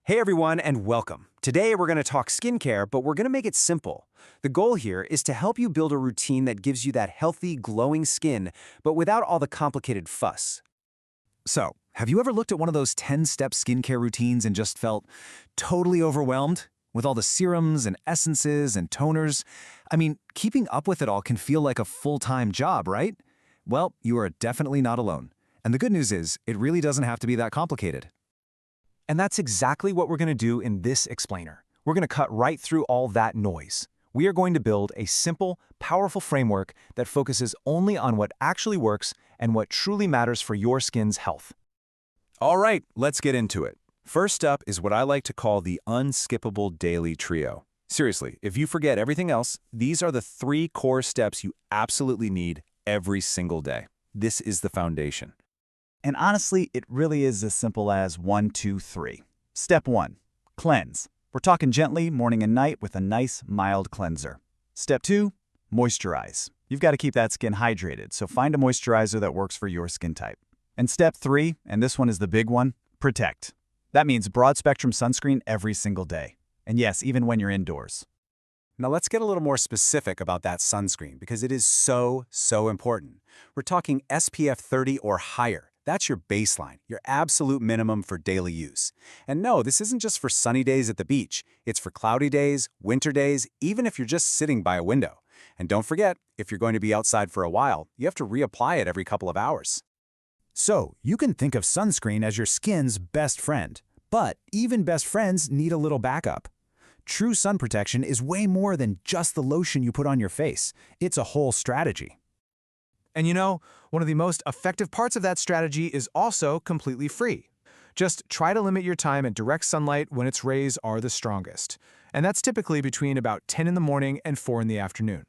Hey everyone, and welcome. Today we're going to talk skincare, but we're going to make it simple. The goal here is to help you build a routine that gives you that healthy, glowing skin, but without all the complicated fuss. So, have you ever looked at one of those 10-step skincare routines and just felt totally overwhelmed with all the serums and essences and toners? I mean, keeping up with it all can feel like a full-time job, right? Well, you are definitely not alone. And the good news is, it really doesn't have to be that complicated. And that's exactly what we're going to do in this explainer. We're going to cut right through all that noise. We are going to build a simple, powerful framework that focuses only on what actually works and what truly matters for your skin's health. All right, let's get into it. First up is what I like to call the unskippable daily trio. Seriously, if you forget everything else, these are the 3 core steps you absolutely need every single day. This is the foundation. And honestly, it really is as simple as 1, 2, 3. Step 1. Cleanse. We're talking gently, morning and night, with a nice, mild cleanser. Step 2. Moisturize. You've got to keep that skin hydrated, so find a moisturizer that works for your skin type. And step 3, and this one is the big one, protect. That means broad-spectrum sunscreen every single day. And yes, even when you're indoors. Now let's get a little more specific about that sunscreen because it is so important. We're talking SPF 30 or higher. That's your baseline, your absolute minimum for daily use. And no, this isn't just for sunny days at the beach. It's for cloudy days, winter days, even if you're just sitting by a window. And don't forget, if you're going to be outside for a while, you have to reapply it every couple of hours. So, you can think of sunscreen as your skin's best friend. But even best friends need a little backup. True sun protection is way more than just the lotion you put on your face. It's a whole strategy. And you know, one of the most effective parts of that strategy is also completely free. Just try to limit your time at direct sunlight when its rays are the strongest. And that's typically between about 10 in the morning and 4 in the afternoon.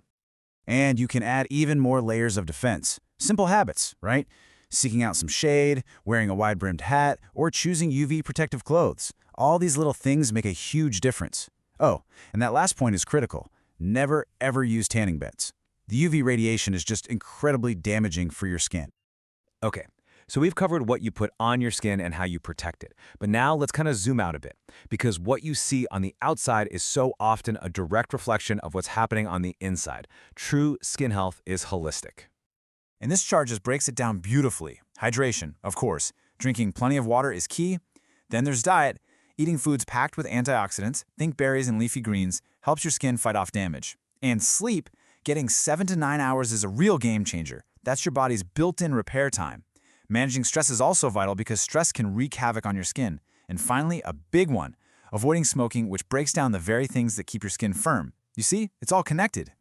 And you can add even more layers of defense. Simple habits, right? Seeking out some shade, wearing a wide-brimmed hat, or choosing UV protective clothes. All these little things make a huge difference. Oh, and that last point is critical. Never, ever use tanning beds. The UV radiation is just incredibly damaging for your skin. Okay, so we've covered what you put on your skin and how you protect it. But now let's kind of zoom out a bit, because what you see on the outside is so often a direct reflection of what's happening on the inside. True skin health is holistic. And this chart just breaks it down beautifully. Hydration, of course. Drinking plenty of water is key. Then there's diet. Eating foods packed with antioxidants, think berries and leafy greens, helps your skin fight off damage. And sleep, getting 7 to 9 hours is a real game changer. That's your body's built-in repair time. Managing stress is also vital because stress can wreak havoc on your skin. And finally, a big one, avoiding smoking, which breaks down the very things that keep your skin firm. You see, it's all connected.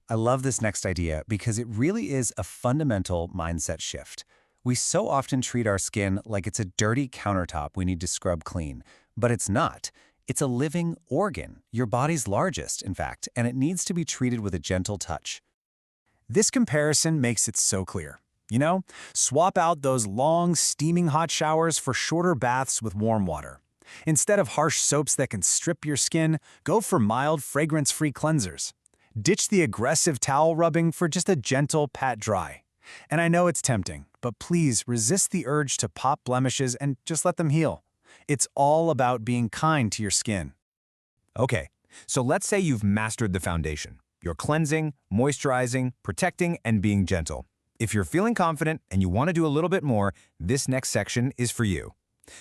I love this next idea because it really is a fundamental mindset shift. We so often treat our skin like it's a dirty countertop we need to scrub clean, but it's not. It's a living organ, your body's largest, in fact, and it needs to be treated with a gentle touch. This comparison makes it so clear. You know, swap out those long, steaming hot showers for shorter baths with warm water. Instead of harsh soaps that can strip your skin, go for mild, fragrance-free cleansers. Ditch the aggressive towel rubbing for just a gentle pat dry. And I know it's tempting, but please resist the urge to pop blemishes and just let them heal. It's all about being kind to your skin. Okay, so let's say you've mastered the foundation. You're cleansing, moisturizing, protecting, and being gentle. If you're feeling confident and you want to do a little bit more, this next section is for you.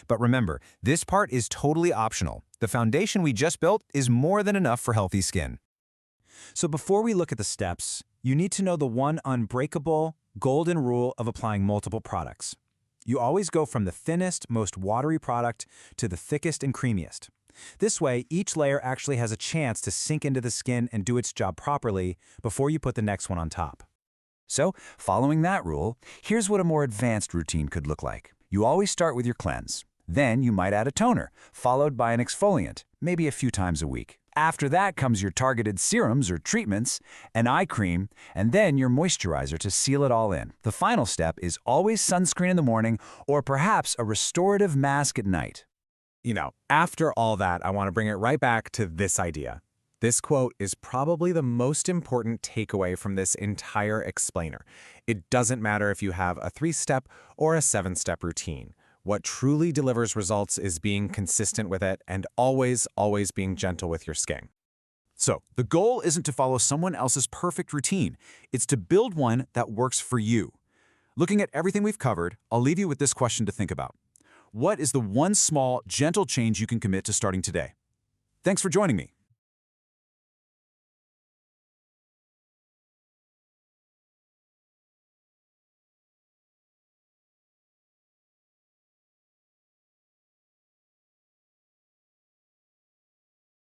But remember, this part is totally optional. The foundation we just built is more than enough for healthy skin. So before we look at the steps, you need to know the one unbreakable, golden rule of applying multiple products. You always go from the thinnest, most watery product to the thickest and creamiest. This way, each layer actually has a chance to sink into the skin and do its job properly before you put the next one on top. So, following that rule, here's what a more advanced routine could look like. You always start with your cleanse. Then you might add a toner, followed by an exfoliant, maybe a few times a week. After that comes your targeted serums or treatments, an eye cream, and then your moisturizer to seal it all in. The final step is always sunscreen in the morning or perhaps a restorative mask at night. You know, after all that, I want to bring it right back to this idea. This quote is probably the most important takeaway from this entire explainer. It doesn't matter if you have a 3-step or a 7-step routine. What truly delivers results is being consistent with it and always, always being gentle with your skin. So, the goal isn't to follow someone else's perfect routine. It's to build one that works for you. Looking at everything we've covered, I'll leave you with this question to think about. What is the one small, gentle change you can commit to starting today? Thanks for joining me.